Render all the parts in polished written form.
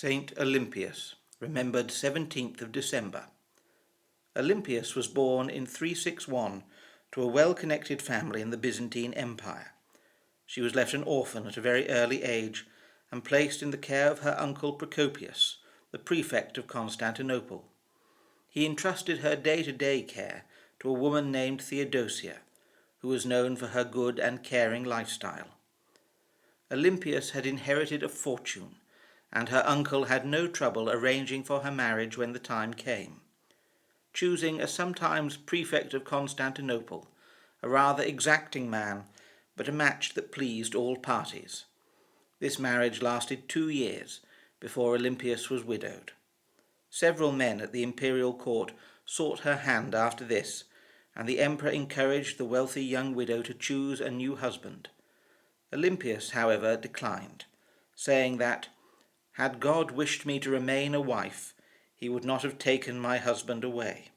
Saint Olympias, remembered 17th of December. Olympias was born in 361 to a well-connected family in the Byzantine Empire. She was left an orphan at a very early age and placed in the care of her uncle Procopius, the prefect of Constantinople. He entrusted her day-to-day care to a woman named Theodosia, who was known for her good and caring lifestyle. Olympias had inherited a fortune, and her uncle had no trouble arranging for her marriage when the time came. Choosing a sometimes prefect of Constantinople, a rather exacting man, but a match that pleased all parties. This marriage lasted 2 years before Olympias was widowed. Several men at the imperial court sought her hand after this, and the emperor encouraged the wealthy young widow to choose a new husband. Olympias, however, declined, saying that, "Had God wished me to remain a wife, he would not have taken my husband away."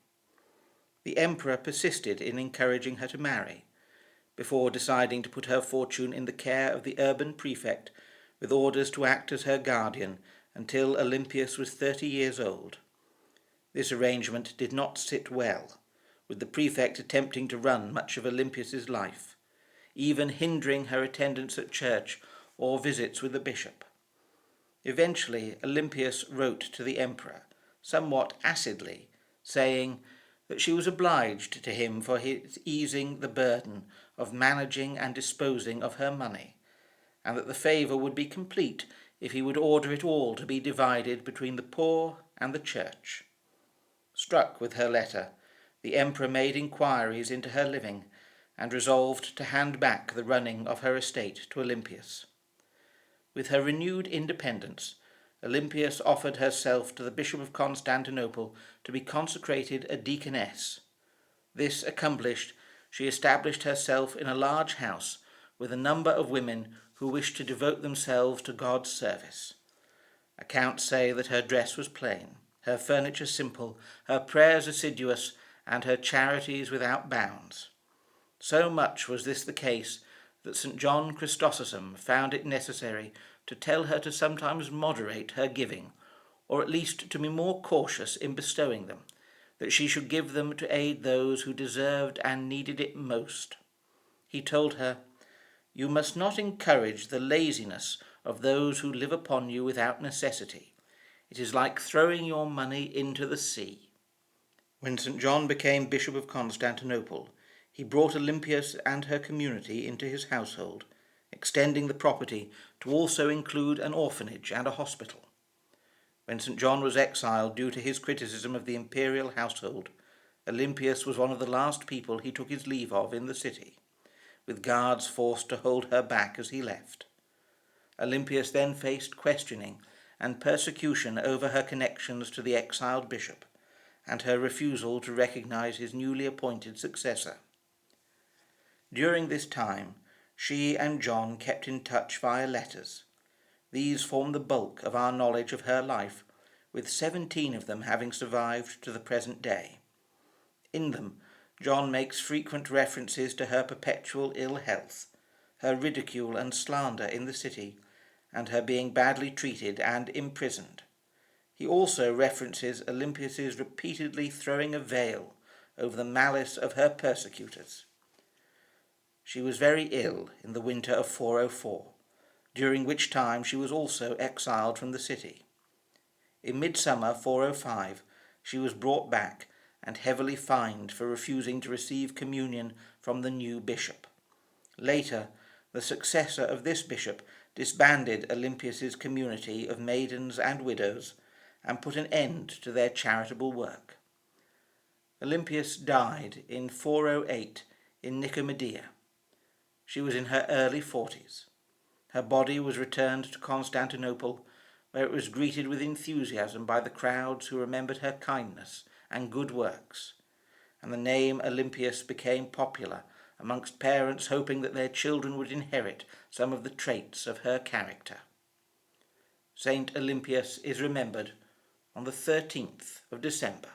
The emperor persisted in encouraging her to marry, before deciding to put her fortune in the care of the urban prefect, with orders to act as her guardian until Olympias was 30 years old. This arrangement did not sit well, with the prefect attempting to run much of Olympias's life, even hindering her attendance at church or visits with the bishop. Eventually, Olympias wrote to the emperor, somewhat acidly, saying that she was obliged to him for his easing the burden of managing and disposing of her money, and that the favour would be complete if he would order it all to be divided between the poor and the church. Struck with her letter, the emperor made inquiries into her living, and resolved to hand back the running of her estate to Olympias. With her renewed independence, Olympias offered herself to the Bishop of Constantinople to be consecrated a deaconess. This accomplished, she established herself in a large house with a number of women who wished to devote themselves to God's service. Accounts say that her dress was plain, her furniture simple, her prayers assiduous, and her charities without bounds. So much was this the case that St. John Chrysostom found it necessary to tell her to sometimes moderate her giving, or at least to be more cautious in bestowing them, that she should give them to aid those who deserved and needed it most. He told her, "You must not encourage the laziness of those who live upon you without necessity. It is like throwing your money into the sea." When St. John became Bishop of Constantinople, he brought Olympias and her community into his household, extending the property to also include an orphanage and a hospital. When St. John was exiled due to his criticism of the imperial household, Olympias was one of the last people he took his leave of in the city, with guards forced to hold her back as he left. Olympias then faced questioning and persecution over her connections to the exiled bishop, and her refusal to recognize his newly appointed successor. During this time, she and John kept in touch via letters. These form the bulk of our knowledge of her life, with 17 of them having survived to the present day. In them, John makes frequent references to her perpetual ill health, her ridicule and slander in the city, and her being badly treated and imprisoned. He also references Olympias's repeatedly throwing a veil over the malice of her persecutors. She was very ill in the winter of 404, during which time she was also exiled from the city. In midsummer 405, she was brought back and heavily fined for refusing to receive communion from the new bishop. Later, the successor of this bishop disbanded Olympias's community of maidens and widows and put an end to their charitable work. Olympias died in 408 in Nicomedia. She was in her early 40s. Her body was returned to Constantinople, where it was greeted with enthusiasm by the crowds who remembered her kindness and good works, and the name Olympias became popular amongst parents hoping that their children would inherit some of the traits of her character. Saint Olympias is remembered on the 13th of December.